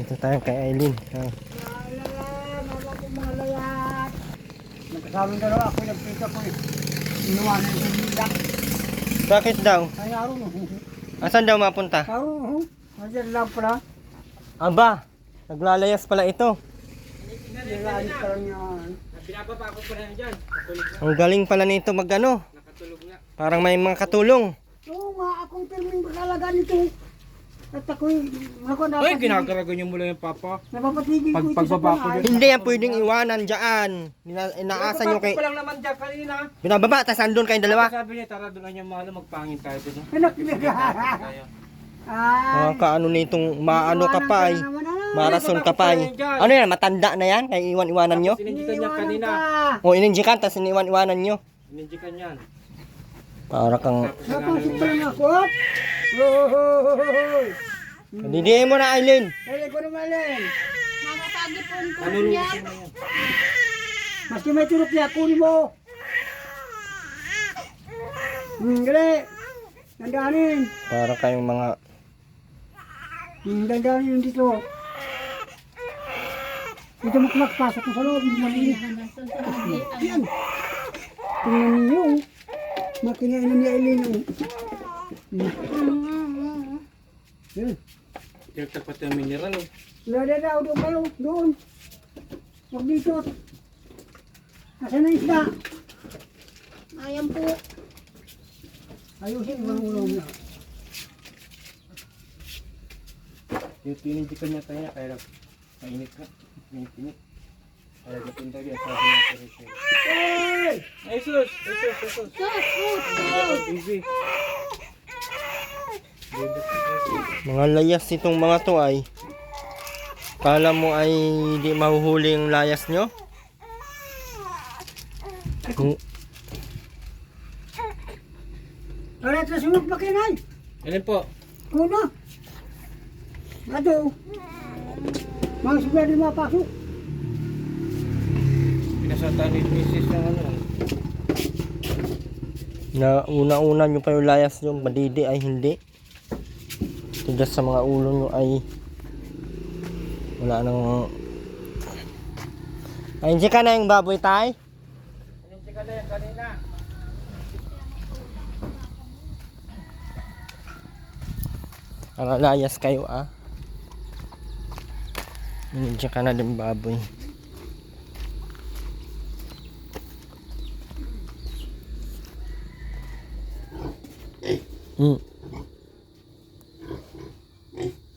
Dito tayo kay Aileen. Mga layat. Nagkasamang dalawa ako, nagpinta ko eh. Inuwanan ko nila. Bakit daw? Ay, araw mo. Asan daw mapunta? Araw mo. Nandiyan lang pala. Aba, naglalayas pala ito. Nilalis pa lang yan. Pinababa ko pa na dyan. Nakatulog na. Ang galing pala nito magano. Nakatulog na. Parang may mga katulong. Oo nga, akong terming kakalaga nito. At ako'y, ako dapat... Ay, ginagaragan niyo mula yung papa. Napapatigil ko ito sa Pagbaba ko panay. dyan. Hindi yan pwedeng iwanan dyan. Inaasa nyo kay... Pa lang naman dyan kanina. Binababa, tas andun kayong dalawa. Sabi niya, tara doon na niya mahalo, magpangin tayo doon. Anak nila. Tayo. Ay. Kaano nitong maano ka pa eh. Marason ka pa eh. Ano yan, matanda na yan? Kaya iwan-iwanan nyo? Sininjikan niya kanina. O ininjikan, tas iniwan-iwanan nyo. Sininjikan yan. Para kang... Napasok pa lang ako. Hohohohoy. Didiin mo na, Aileen. Kaya ko naman yan. Mamasagi po ang tulog Ano niya. mo yan? Maski may turok niya, kunin mo. Gali. Dandanin. Para kayong mga... Dandanin yung dito. Dito makapasok ko sa loob. Hindi malinis. Yan. Tingnan ninyo. Makinainan niya ilino. Yan. Yung tapat yung mineral oh. Lada daw doon kayo. Doon. Huwag dito. Nasaan na isda? Ayan po. Ayusin ang ulo niya. Yung sininjikan niya tayo, kaya mainit ka. Mainit. Kaya napunta niya, sabi niya sa retail. Hey! Ay sus! Ay sus! Ay sus! Easy. Mga layas itong mga to ay... Kala mo ay hindi mahuhuli yung layas nyo? Para sa sunod pa kinay. Alin po? Kuna. Ato. Mga sigla di mapasok. Pinasata ni Mrs. ng ano. Na una-una nyo pa yung layas nyo, madidi ay hindi. Tigas sa mga ulo nyo ay wala nang... Ay, hindi ka na yung baboy tay? Sininjikan na yan kanina. Para layas kayo ah. Hindi ka na din baboy. Mm.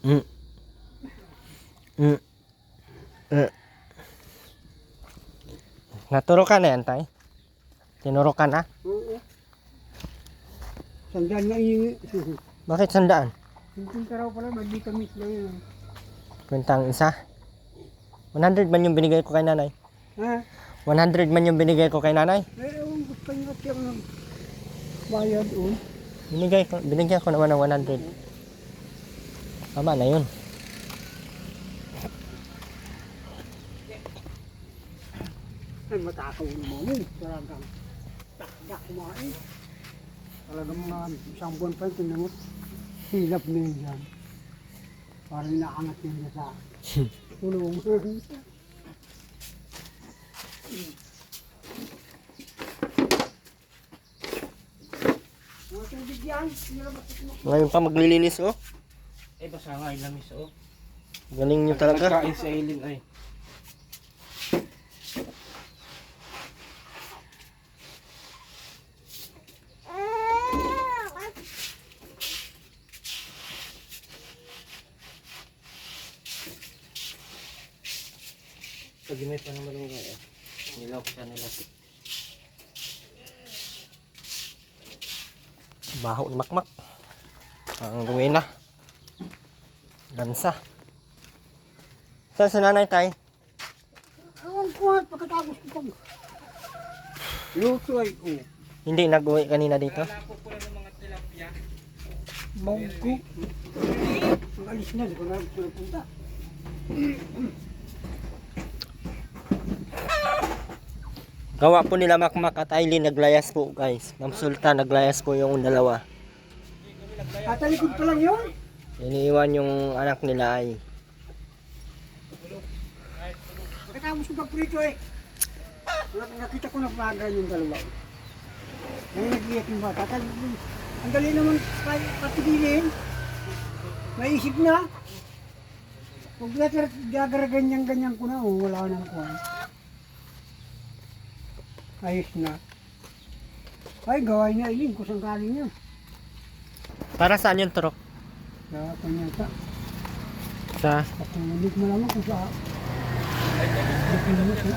Mm. Mm. Naturo ka na yan, tay? Tinuro ka na? Oo. Sandaan nga yung... Bakit sandaan? Hindi ka raw pala, mag-vitamis lang yun. Kwentang isa? 100 man yung binigay ko kay nanay. Ha? 100 man yung binigay ko kay nanay. Eh, ewan ko pa yung atiyang ng bayad o. Binigyan ko naman ng 100. Tama na yun. Ay, matakaw naman mo. Talagang takdak kumain. Talagang mga isang buwan pa yung tinamot. Hilap na yun dyan. Parang inaangat yun niya sa tulong. Mga tubig yan. Ngayon pa maglilinis oh. Eh, basa nga yung lamis oh. Galing nyo talaga. Nagkain sa ilin ay. Pag-init pa naman yung kaya. Nilaw ko siya nila. Baho ni Makmak. Ang gawin na. Lansa. Saan sa nanay tay? Ewan ko at pagkatapos ko pag... Luto ay ko. Hindi nag-uwi kanina dito. Wala ko pula ng mga tilapia. Mangko. Ang alis na, di ko na punta. Gawa po nila Makmak at Aileen naglayas po guys. Ma'am Sultan naglayas po yung dalawa. Katalikod pa lang yun. Iniiwan yung anak nila ay Pagkatapos ko pagprito eh. Nakita ko na pagay yung dalawa. Ngayon nag-iyak yung bata. Ang dali naman patigilin. Naisip na. Huwag ganyan ko na. Oh, wala na ako. Ayos na. Ay, gaway na ilin. Kusang galing yan. Para saan yung turok? Sa kanya sa. Sa Patulog mo naman kung sa...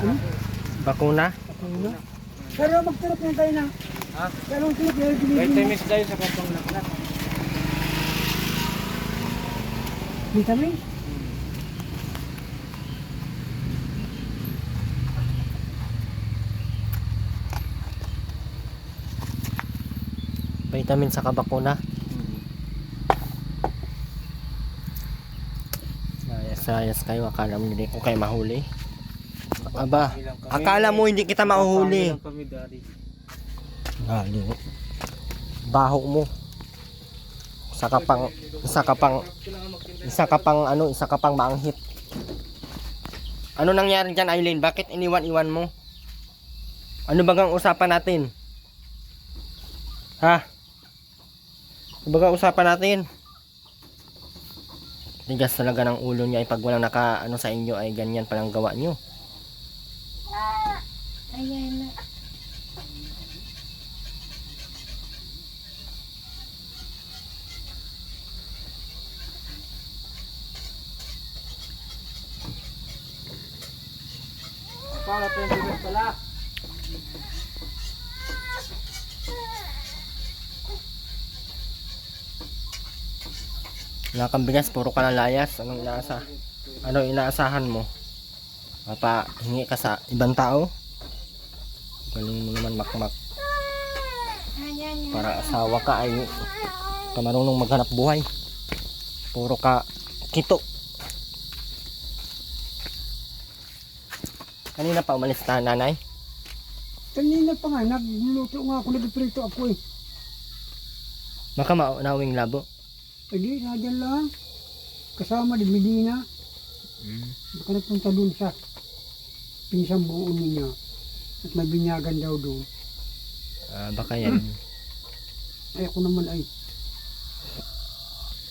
Ano? bakuna? Patulog. Pero magturok na tayo na. Ha? Pero ang turok yung Kahit dinigin mo. timis tayo sa kapang naklat. Vitamin? Vitamin sa bakuna. Sayas kayo, akala mo hindi ko kayo mahuli. Aba, akala mo hindi kita mahuhuli. Lang kami, Daddy. Galing. Baho mo. Isa ka pang maanghit. Ano nangyari dyan, Eileen? Bakit iniwan-iwan mo? Ano bagang usapan natin? Ha? Ano bagang usapan natin? Tigas talaga ng ulo niya ay pag walang naka ano sa inyo ay ganyan palang gawa niyo. Ayan na. Para 20 minutes pala. Wala kang bigas, puro ka na layas. Ano inaasahan mo? Hingi ka sa ibang tao? Galing mo naman makmak. Ayan na. Para asawa ka ay ka marunong maghanap buhay. Puro ka kito. Kanina pa umalis na nanay? Kanina pa nga, nagluluto nga ako, nagprito ako eh. Baka maunawing labo. Hindi, nadyan lang. Kasama din Medina. Baka nagpunta dun sa pinsang buo niya. At may binyagan daw doon. Baka yan. Ay ako naman ay.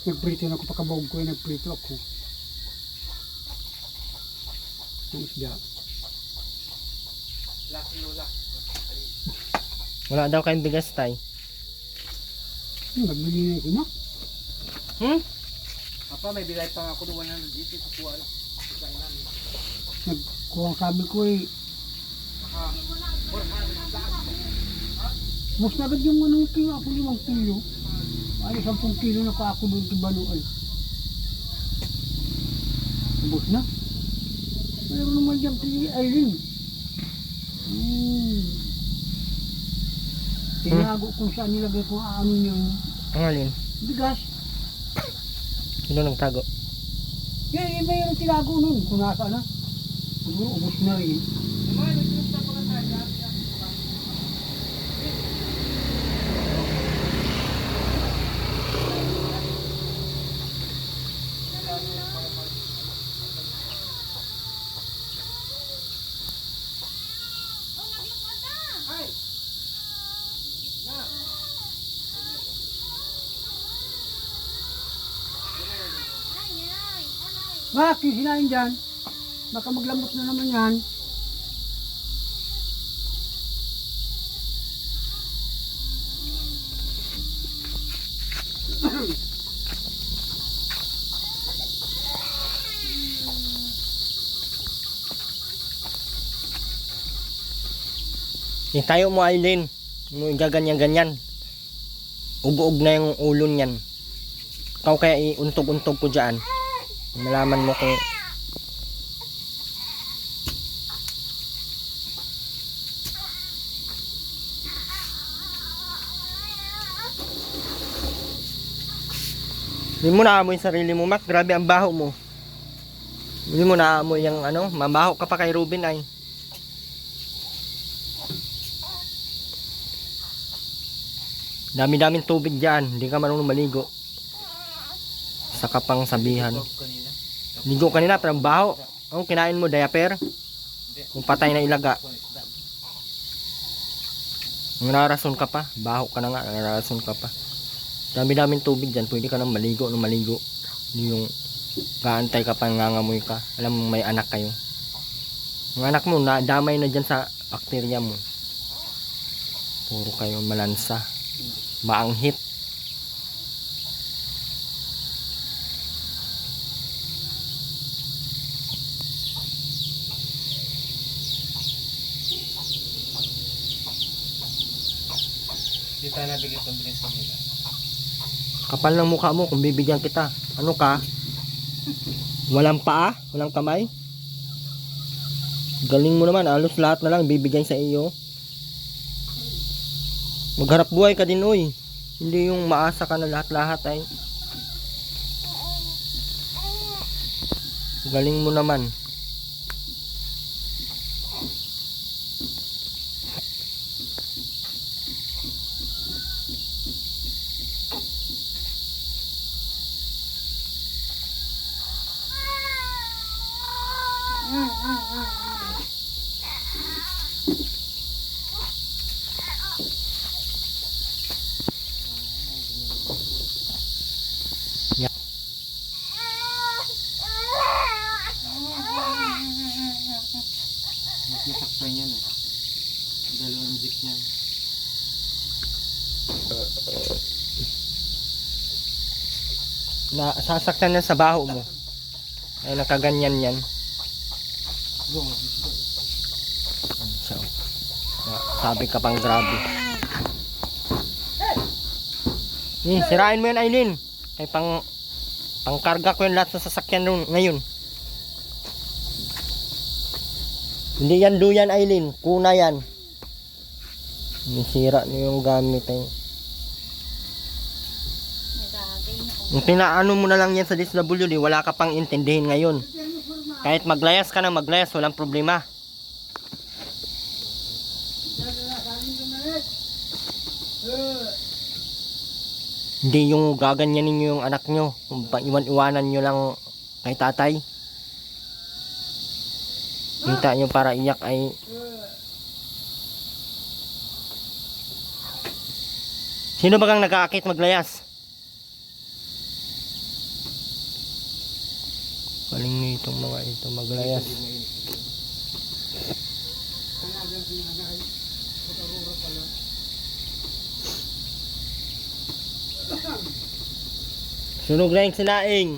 Nagprito na ako, pakabawag ko ay nagprito ako. Ang isda. Wala daw kayong bigas tay. Nagbili na ito na. Apa, may bilay pa nga ako ng 180 sa kuwala. Nagkuha sabi ko eh. Mas na agad yung anong kilo, ako 5 kilo. Ay, 10 kilo na pa ako doon kibalo ay. Ubus na. Mayroon naman dyan si Eileen. Tinago kung saan nilagay ko ano yung Ang alin? bigas. Sino nagtago? Yan, yung mayroon tinago nun. Kung nasa na. Siguro ubus na rin. Bakit sinain dyan? Baka maglambot na naman yan. Tayo mo Eileen. Mo gaganyan-ganyan. Ug-ug na yung ulo niyan. Ikaw kaya iuntog-untog ko diyan. Malaman mo kung Hindi mo naamoy yung sarili mo, Mac. Grabe ang baho mo. Hindi mo naamoy yung ano, mabaho ka pa kay Ruben ay. Dami-daming tubig diyan, hindi ka marunong maligo. Saka pang sabihan. Kanina. Ligo kanina pero ang baho. Ang kinain mo, diaper? Kung patay na ilaga. Nararason ka pa. Baho ka na nga, nararason ka pa. Dami-daming tubig dyan. Pwede ka nang maligo ng maligo. Hindi yung kaantay ka pa, nangangamoy ka. Alam mo may anak kayo. Ang anak mo, damay na dyan sa bakterya mo. Puro kayo malansa. Maanghit. Hindi tayo nabigay pambili sa nila. Kapal ng mukha mo kung bibigyan kita. Ano ka? Walang paa? Walang kamay? Galing mo naman. Alos lahat na lang bibigyan sa iyo. Magharap buhay ka din, uy. Hindi yung maasa ka na lahat-lahat ay. Galing mo naman. Mas nasaktan yan eh. Dalawang jeep niyan. Sasaktan na sa baho mo. Ay nakaganyan yan. So, sabi ka pang grabe. Sirain mo yan, Aileen. Kay pangkarga ko yung lahat sa sasakyan ngayon. Hindi yan duyan, Aileen. Kuna yan. Nisira niyo yung gamit eh. Yung pinaano mo na lang yan sa DSWD, wala ka pang intindihin ngayon. Kahit maglayas ka na maglayas, walang problema. Hindi yung gaganyanin nyo yung anak nyo. Iwan-iwanan nyo lang kay tatay. Kita nyo para iyak ay... Sino ba kang nag-aakit maglayas? Galing nitong mga ito maglayas. Sunog na yung sinaing.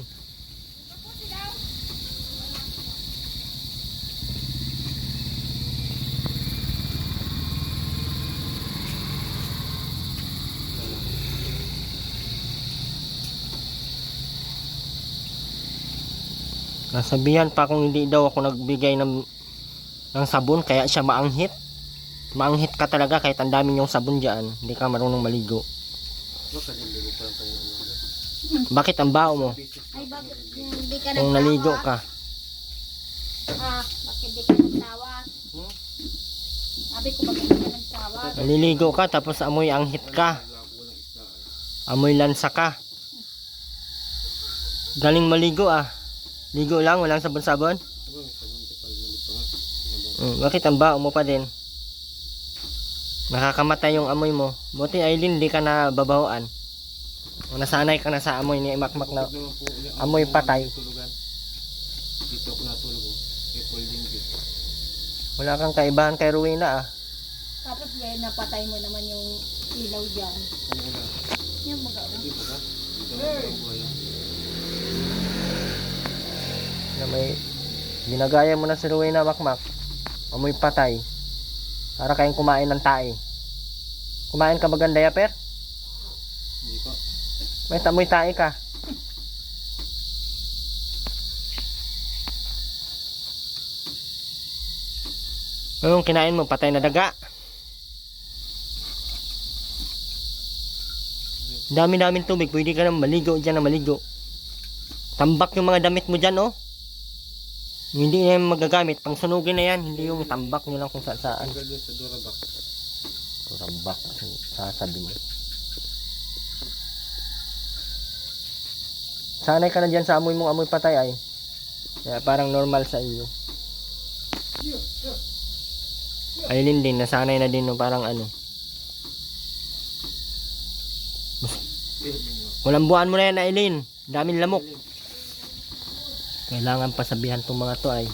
Nasabihan pa kung hindi daw ako nagbigay ng sabon kaya siya maanghit. Maanghit ka talaga kahit ang dami yung sabon dyan. Hindi ka marunong maligo. Bakit ang baho mo? Ay, bakit hindi ka Kung naligo ka. Bakit hindi ka nagsawa? Sabi ko, bakit hindi ka nagsawa? Naliligo ka tapos amoy anghit ka. Amoy lansa ka. Galing maligo ah. Ligo lang, walang sabon-sabon. Bakit ang baho mo pa din? Nakakamatay yung amoy mo. Buti Aileen, hindi ka na babahoan. Nasanay ka na sa amoy ni Makmak na amoy patay. Dito ako natulog. Apple din dito. Wala kang kaibahan kay Rowena ah. Tapos napatay mo naman yung ilaw dyan. Yung mag-aon. Dito ka? Dito na ang buhay. Na may ginagaya mo na si Rowena Makmak. Amoy patay. Para kayong kumain ng tae. Kumain ka ba ng diaper? Hindi pa. May amoy tae ka. Anong kinain mo? Patay na daga. Dami-daming tubig. Pwede ka na maligo dyan na maligo. Tambak yung mga damit mo dyan oh. Hindi na yung magagamit. Pang sunugin na yan. Hindi yung tambak nyo lang kung saan. Hanggang doon sa Durabak. Durabak. Sasabi mo. Sanay ka na dyan sa amoy mong amoy patay ay. Kaya parang normal sa iyo. Aileen din, nasanay na din no, parang ano. Walang buwan mo na yan, Aileen. Daming lamok. Kailangan pasabihan tong mga to ay.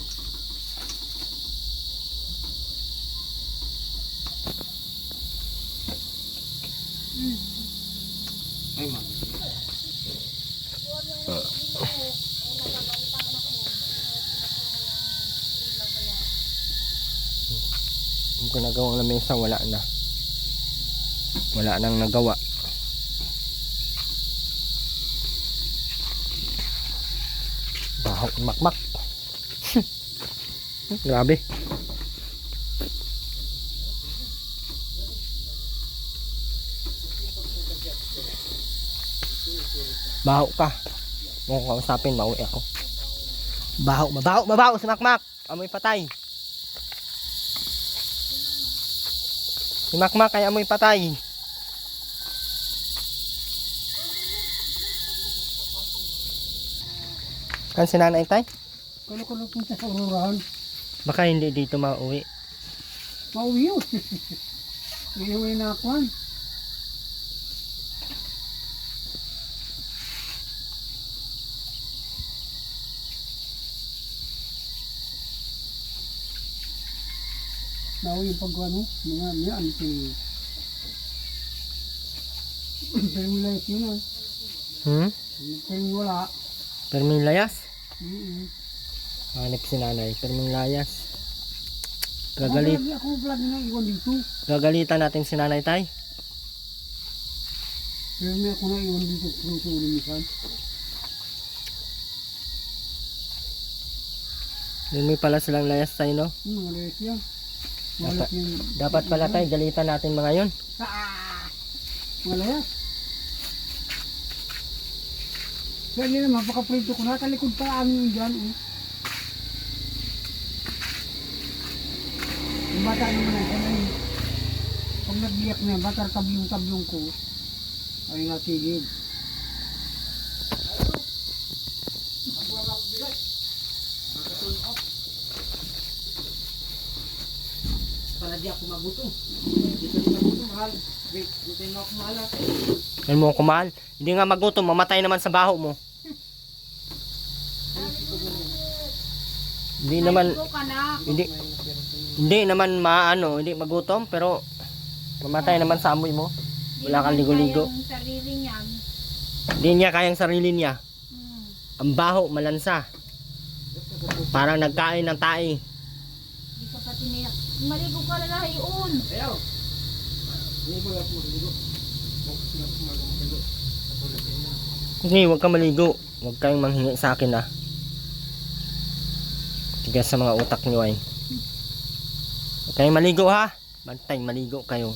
Ay, ma. Yung ginagawang lamesa, wala na. Wala nang nagawa. Baho, makmak. Grabe. Baho ka. Kung kausapin, mauwi ako. Baho, mabaho, mabaho si Makmak. Amoy patay. Si Makmak ay amoy patay. Kan si Nanay Tay? Kulo-kulo punta sa ururahan. Baka hindi dito mauwi. Mauwi yun. Iiwi na ako. Mauwi yung pagwano. Mga ano si... Pero wala yun yun. Pero wala. Perming layas? Mm-hmm. Hanip si Nanay. Perming layas. Gagalit. Ako vlog na iwan dito. Gagalitan natin si Nanay Tay. Pero may ako na iwan dito. Puso ulit minsan. Yun may pala silang layas tayo, no? Malayas yan. Dapat- Malayas yung... Dapat pala tayo, galitan natin mga yun. Malayas. Kaya nila mapakaprito ko. Nakalikod pa ang yun dyan. Yung bata naman ay kanay. Pag nagbiyak na, bata tabyong-tabyong ko. Ay natigil. Para di ako magutom. Dito di magutom, mahal. Wait, dito mo ako mahal. Yan mo kumahal. Hindi nga magutom, mamatay naman sa baho mo. Hindi naman, hindi naman maano, hindi magutom, pero mamatay naman sa amoy mo. Wala kang ligo-ligo. Yung sarili niyan. Hindi niya kayang sarili niya. Ang baho, malansa. Parang nagkain ng tae. Hindi ka pa tiniyak. Maligo ka na yun. Ayaw. Hindi ba ako maligo? Hindi, huwag kang maligo. Huwag kayong manghingi sa akin ah. Tigas sa mga utak nyo ay. Huwag kayong maligo ha. Bantay, maligo kayo.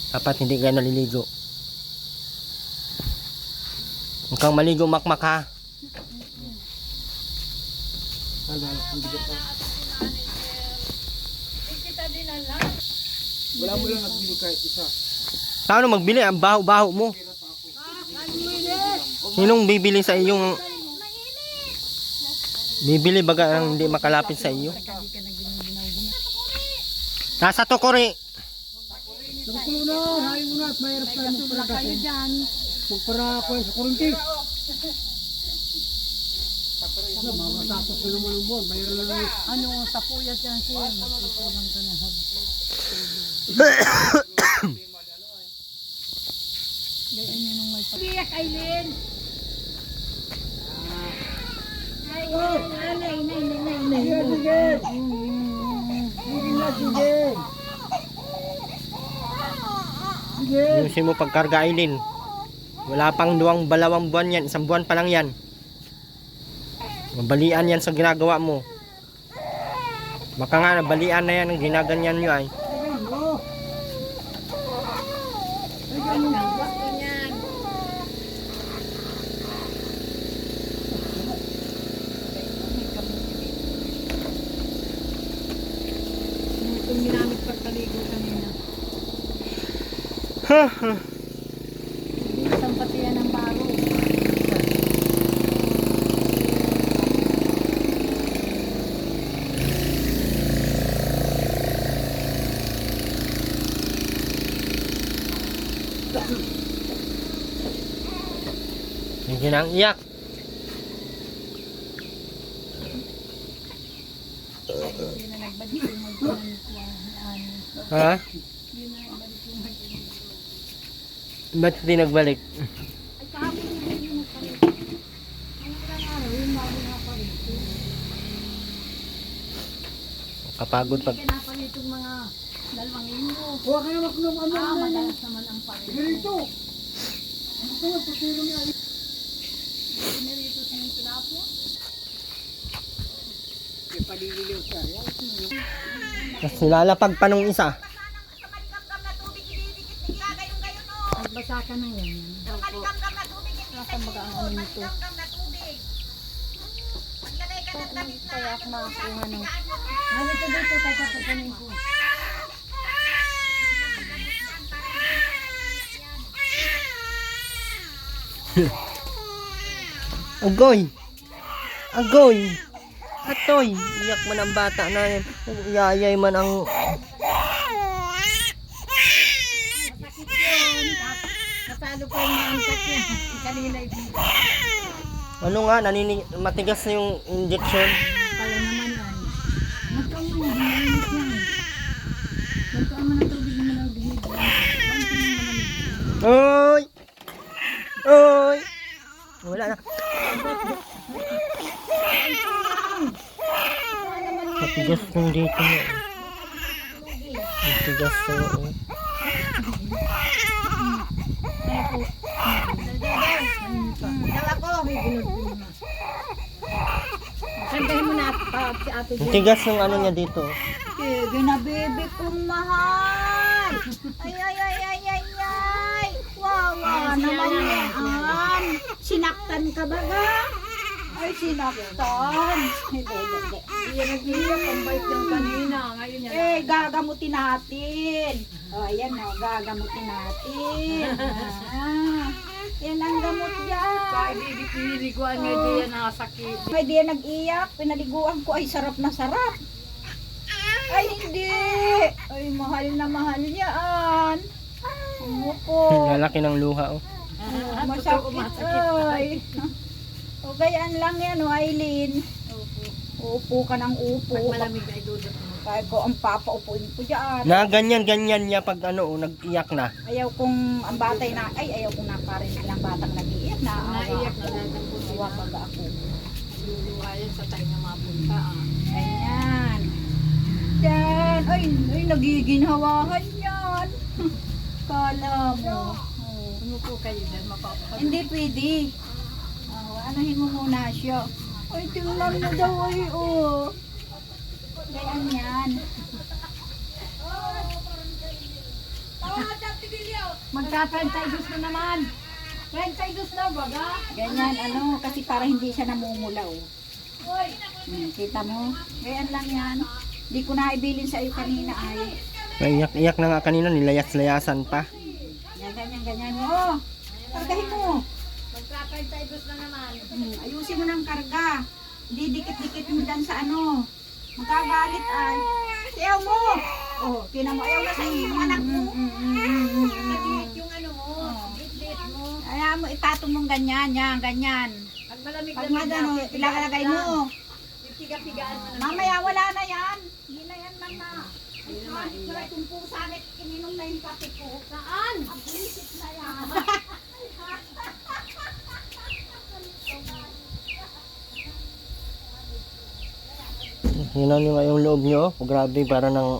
Dapat hindi kayo naliligo. Huwag kang maligo makmak ha. Kita din ala. Wala mo lang nagbili kahit isa. Paano magbili? Ang baho-baho mo. Sinong bibili sa iyong... Bibili baga ang hindi makalapit sa iyo? Nasa Tokore. Nagkulo na, hayo mo na at mahirap ka lang Wala kayo dyan. magpara ako sa kurunti. Mamatapos na naman ang buwan, mayroon na lang. Ano sa puyat yan siya? Matutulang ka na. Gayaan niyo nung may pag-iyak, Aileen. Ay, nay. Sige, sige. Sige na, sige. Sige. Ayusin mo pagkarga Aileen. Wala pang balawang buwan yan. Isang buwan pa lang yan. Mabalian yan sa ginagawa mo. Baka nga nabalian na yan ang ginaganyan nyo ay. Itong ginamit pagkaligo kanina. Isang pati yan ng baro. Sige nang iyak. Hindi na nagbalik yung magkuhan. Ha? Hindi na nagbalik yung magkuhan. Ba't di nagbalik? Ay, kahapon na rin yung nagpalit. Ang ilang araw, yung bago nakapalit. Kapagod pag... Hindi ka napalit yung mga 2 linggo. Huwag ka naman kung ano Ah, na. madalas naman ang palit. Ganito. Ano ko, patulong niya. Pinarito sa yung tilapia. May paliligaw siya. Mas nilalapag pa nung isa. Nagbasa ka na yan. Nasa baga ang ano nito. Kaya ako makakuha ng... Ano ito dito, kaya kapaganin ko. Agoy! Agoy! Atoy! Iyak man ang bata na yan. Yayay man ang... Masakit yun. Natalo pa yung maantak yan. Kanina dito. Ano nga, matigas na yung injection. Kala naman yan. Magkaon mo, hinahimik yan. Magkaon mo ng tubig naman ang bihig. Kaunti yung malamig. Oy! Oy! Wala na. Matigas yung dito mo. Matigas na yun. Kantahin mo na si ate Jen. Matigas yung ano niya dito. Sige na bebe kong mahal. Ay ay ay ay ay ay. Wawa naman yan. Sinaktan ka ba ga? Ay sinaktan. Hindi. Iyan nag-iyak ang bait yung kanina. Ngayon yan. Eh gagamutin natin. O ayan na gagamutin natin. Yan ang gamot yan. Kahit hindi piniliguan nga di yan nakasakit. Ay, di yan nag-iyak. Pinaliguan ko. Ay, sarap na sarap. Ay, hindi. Ay, mahal na mahal yan. Ano po? Lalaki ng luha oh. Masakit. Ay. O, gayaan lang yan, o, Aileen. Upo ka ng upo. Pag malamig ay dudot mo. Kaya ko ang papaupuin ko dyan. Na ganyan niya pag ano, oh, nag-iyak na. Ayaw kong ang batay na, ayaw kong nakarinig ng batang nag-iiyak. Naiyak na lang po Awa sila. pag ako. Luluhayan sa tayo na mapunta. Ayan. Yan. Ay, nagiginhawahan yan. Kala mo. Oh. Umupo kayo dyan, mapapapag. Hindi pwede. Anahin mo muna siya. Ay, tingnan mo daw ay, oh. Ganyan yan. Magka-32 na naman. 32 na baga. Ganyan, ano, kasi para hindi siya namumulaw. Kita mo? Ganyan lang yan. Hindi ko na ibilin sa iyo kanina ay. Iyak na nga kanina, nilayas-layasan pa. Ganyan. Oh, kargahin mo. Magka-32 na naman. Ayusin mo ng karga. Hindi dikit-dikit mo dyan sa ano. Magkagalit ay. Ayaw mo. Oh, tinan mo. Ayaw na sa iyo yung anak mo. Maliit yung ano mo. Lit-lit mo. Ayaw mo, ipatong mong ganyan. Yan, ganyan. Pag malamig Pag na madano, ilalagay mo. Piga-pigaan mo na. Mamaya wala na yan. Hindi na yan, mama. Ay, kung pusa na ininom na yung kape ko. Saan? Ang bulisit na yan. Yun yung ngayong loob nyo. Oh. Grabe, para ng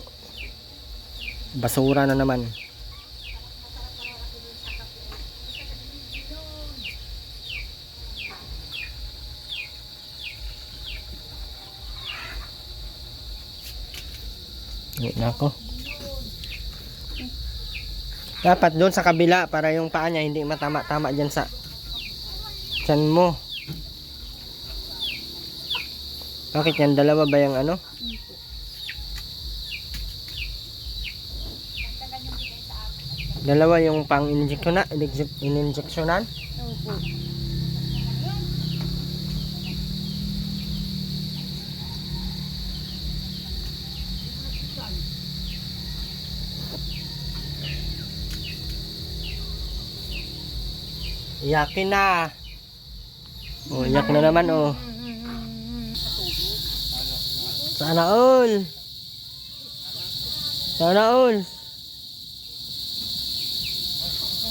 basura na naman. Nako. Dapat doon sa kabila para yung paa niya hindi matama-tama dyan sa tiyan mo. Bakit yan? Dalawa ba yung ano? Dalawa yung pang in-injectionan? Iyakin na. Oh, iyak na naman oh. Sana all. Sana all.